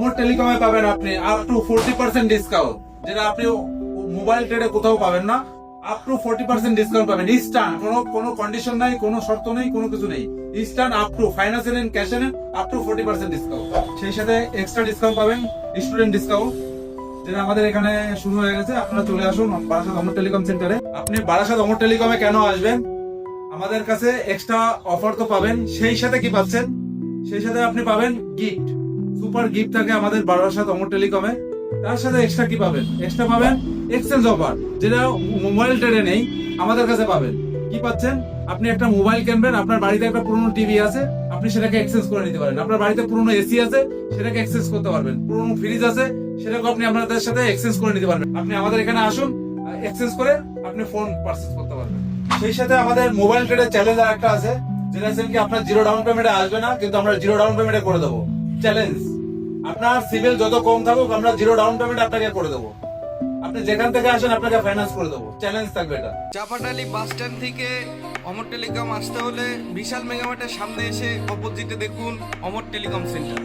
অমর টেলিকমে পাবেন আপনি up to 40% discount, যেটা আপনি মোবাইল ট্রেডে কোথাও পাবেন না। আপ টু 40% ডিসকাউন্ট পাবেন ইনস্ট্যান্ট, কোনো কন্ডিশন নাই, কোনো শর্ত নেই, কোনো কিছু নেই। Instant up to financial and cash and up to 40% discount. সেই সাথে এক্সট্রা ডিসকাউন্ট পাবেন স্টুডেন্ট ডিসকাউন্ট, যেটা আমাদের এখানে শুরু হয়ে গেছে। আপনারা চলে আসুন বারাসাত অমর টেলিকম সেন্টারে। আপনি বারাসাত অমর টেলিকমে কেন আসবেন? আমাদের কাছে এক্সট্রা অফার তো পাবেন, সেই সাথে কি পাচ্ছেন? সেই সাথে আপনি পাবেন গিফট, সুপার গিফট থাকে আমাদের বারাসাত অমর টেলিকমে। তার সাথে এক্সট্রা কি পাবেন? এক্সট্রা পাবেন এক্সচেঞ্জ অফার, যেটা মোবাইল ট্রেডে নেই, আমাদের কাছে পাবেন। কি পাচ্ছেন? আপনি একটা মোবাইল কিনবেন, আপনার বাড়িতে একটা পুরনো টিভি আছে, আপনি সেটাকে এক্সচেঞ্জ করে নিতে পারেন। আপনার বাড়িতে পুরনো এসি আছে, সেটাকে এক্সচেঞ্জ করতে পারবেন। পুরনো ফ্রিজ আছে, সেটাকে আপনি আপনাদের সাথে এক্সচেঞ্জ করে নিতে পারবেন। আপনি আমাদের এখানে আসুন, এক্সচেঞ্জ করে আপনি ফোন পারচেজ করতে পারবেন। সেই সাথে আমাদের মোবাইল ট্রেডের চ্যালেঞ্জ একটা আছে, যেটা হচ্ছে কি আপনার জিরো ডাউন পেমেন্টে আসবে না, কিন্তু আমরা জিরো ডাউন পেমেন্টে করে দেবো। চ্যালেঞ্জ, আপনার সিভিল যত কম থাকুক, আমরা জিরো ডাউন পেমেন্ট আপনাকে করে দেবো। আপনি যেখান থেকে আসেন আপনাকে ফাইন্যান্স করে দেবো। চ্যালেঞ্জ থাকবে এটা। চাপাটালি বাস স্ট্যান্ড থেকে অমর টেলিকম আসতে হলে বিশাল মেগামার্টের সামনে এসে অপোজিটে দেখুন অমর টেলিকম সেন্টার।